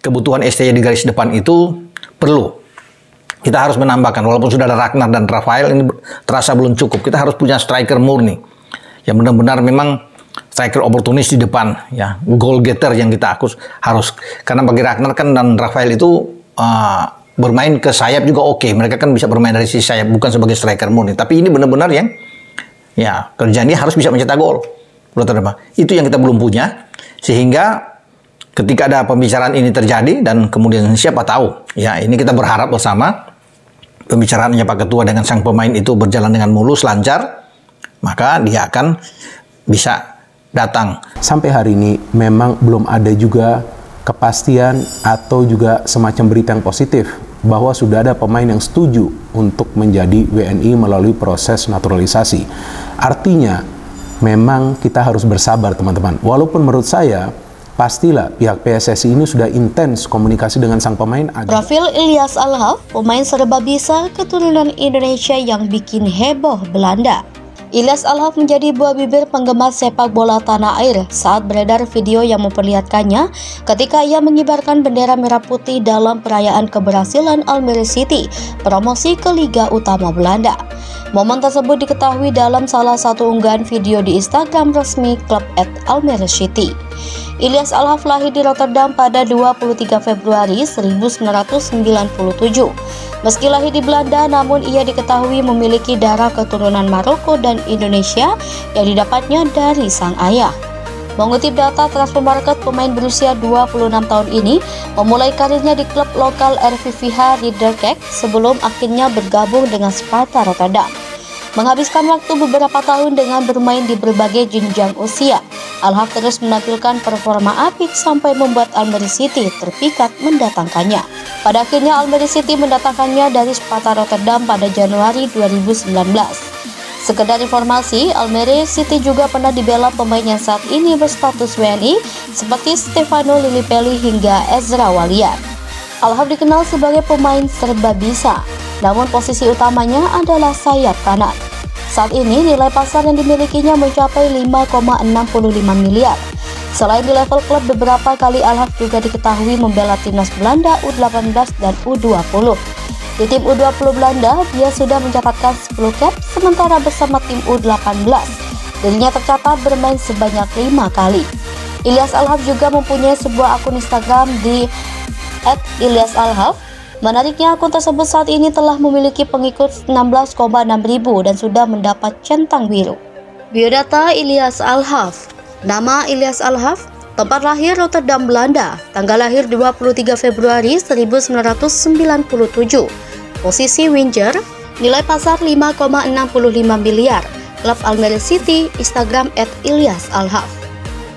kebutuhan STY di garis depan itu perlu. Kita harus menambahkan, walaupun sudah ada Ragnar dan Rafael, ini terasa belum cukup. Kita harus punya striker murni, yang benar-benar memang striker oportunis di depan, ya, goal getter yang kita harus. Karena bagi Ragnar kan dan Rafael itu bermain ke sayap juga oke. Mereka kan bisa bermain dari sisi sayap, bukan sebagai striker murni. Tapi ini benar-benar yang, ya, kerjaan dia harus bisa mencetak gol. Itu yang kita belum punya, sehingga ketika ada pembicaraan ini terjadi dan kemudian siapa tahu, ya, ini kita berharap bersama pembicaraannya Pak Ketua dengan sang pemain itu berjalan dengan mulus, lancar, maka dia akan bisa datang. Sampai hari ini memang belum ada juga kepastian atau juga semacam berita yang positif bahwa sudah ada pemain yang setuju untuk menjadi WNI melalui proses naturalisasi. Artinya memang kita harus bersabar teman-teman. Walaupun menurut saya pastilah pihak PSSI ini sudah intens komunikasi dengan sang pemain. Profil Ilyas Alhaf, pemain serba bisa keturunan Indonesia yang bikin heboh Belanda. Ilyas Alhaf menjadi buah bibir penggemar sepak bola tanah air saat beredar video yang memperlihatkannya ketika ia mengibarkan bendera merah putih dalam perayaan keberhasilan Almere City promosi ke Liga Utama Belanda. Momen tersebut diketahui dalam salah satu unggahan video di Instagram resmi klub @Almere City. Ilyas Alhaf lahir di Rotterdam pada 23 Februari 1997. Meski lahir di Belanda, namun ia diketahui memiliki darah keturunan Maroko dan Indonesia yang didapatnya dari sang ayah. Mengutip data Transfermarkt, pemain berusia 26 tahun ini memulai karirnya di klub lokal RVVH Ridderkerk sebelum akhirnya bergabung dengan Sparta Rotterdam. Menghabiskan waktu beberapa tahun dengan bermain di berbagai jenjang usia, Alhaf terus menampilkan performa apik sampai membuat Almere City terpikat mendatangkannya. Pada akhirnya Almere City mendatangkannya dari Sparta Rotterdam pada Januari 2019. Sekedar informasi, Almere City juga pernah dibela pemain yang saat ini berstatus WNI seperti Stefano Lillipelli hingga Ezra Walian. Alhaf dikenal sebagai pemain serba bisa, namun posisi utamanya adalah sayap kanan. Saat ini nilai pasar yang dimilikinya mencapai 5,65 miliar. Selain di level klub, beberapa kali Alhaf juga diketahui membela timnas Belanda U18 dan U20. Di tim U20 Belanda, dia sudah mencatatkan 10 cap, sementara bersama tim U18, dirinya tercatat bermain sebanyak 5 kali. Ilyas Alhaf juga mempunyai sebuah akun Instagram di @IlyasAlhaf. Menariknya, akun tersebut saat ini telah memiliki pengikut 16,6 ribu dan sudah mendapat centang biru. Biodata Ilyas Alhaf. Nama Ilyas Alhaf, tempat lahir Rotterdam, Belanda, tanggal lahir 23 Februari 1997, posisi winger, nilai pasar 5,65 miliar, klub Almere City, Instagram @IlyasAlhaf.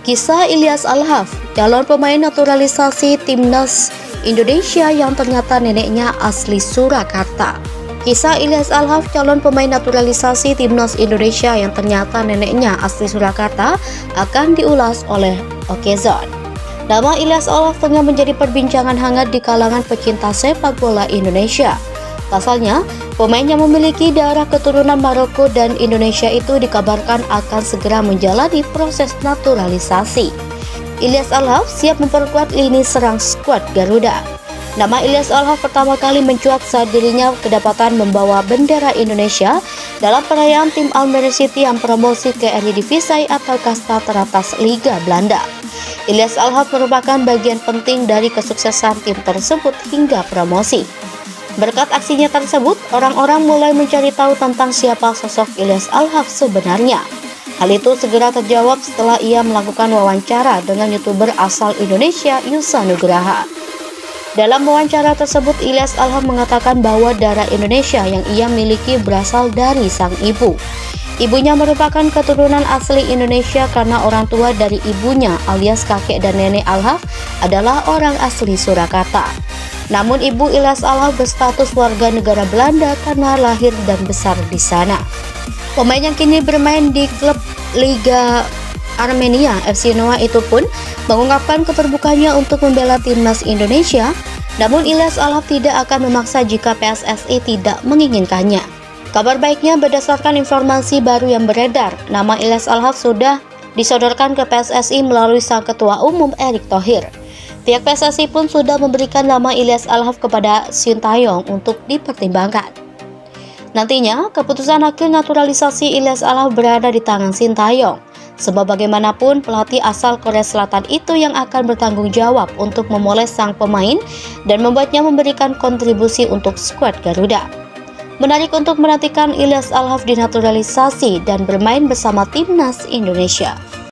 Kisah Ilyas Alhaf, calon pemain naturalisasi timnas Indonesia yang ternyata neneknya asli Surakarta. Kisah Ilyas Alhaf, calon pemain naturalisasi timnas Indonesia yang ternyata neneknya asli Surakarta, akan diulas oleh Okezon. Nama Ilyas Alhaf tengah menjadi perbincangan hangat di kalangan pecinta sepak bola Indonesia. Pasalnya, pemain yang memiliki darah keturunan Maroko dan Indonesia itu dikabarkan akan segera menjalani proses naturalisasi. Ilyas Alhaf siap memperkuat lini serang skuad Garuda. Nama Ilyas Alhaf pertama kali mencuat saat dirinya kedapatan membawa bendera Indonesia dalam perayaan tim Almere City yang promosi ke Eredivisie atau kasta teratas Liga Belanda. Ilyas Alhaf merupakan bagian penting dari kesuksesan tim tersebut hingga promosi. Berkat aksinya tersebut, orang-orang mulai mencari tahu tentang siapa sosok Ilyas Alhaf sebenarnya. Hal itu segera terjawab setelah ia melakukan wawancara dengan YouTuber asal Indonesia, Yusa Nugraha. Dalam wawancara tersebut, Ilyas Alhaf mengatakan bahwa darah Indonesia yang ia miliki berasal dari sang ibu. Ibunya merupakan keturunan asli Indonesia karena orang tua dari ibunya alias kakek dan nenek Alhaf adalah orang asli Surakarta. Namun ibu Ilyas Alhaf berstatus warga negara Belanda karena lahir dan besar di sana. Pemain yang kini bermain di klub Liga Armenia FC Noa itu pun mengungkapkan keterbukaannya untuk membela timnas Indonesia. Namun Ilyas Alhaf tidak akan memaksa jika PSSI tidak menginginkannya. Kabar baiknya, berdasarkan informasi baru yang beredar, nama Ilyas Alhaf sudah disodorkan ke PSSI melalui sang ketua umum Erick Thohir. Pihak PSSI pun sudah memberikan nama Ilyas Alhaf kepada Sintayong untuk dipertimbangkan. Nantinya, keputusan akhir naturalisasi Ilyas Alhaf berada di tangan Sintayong. Sebab bagaimanapun pelatih asal Korea Selatan itu yang akan bertanggung jawab untuk memoles sang pemain dan membuatnya memberikan kontribusi untuk skuad Garuda. Menarik untuk menantikan Ilyas Alhaf dinaturalisasi dan bermain bersama timnas Indonesia.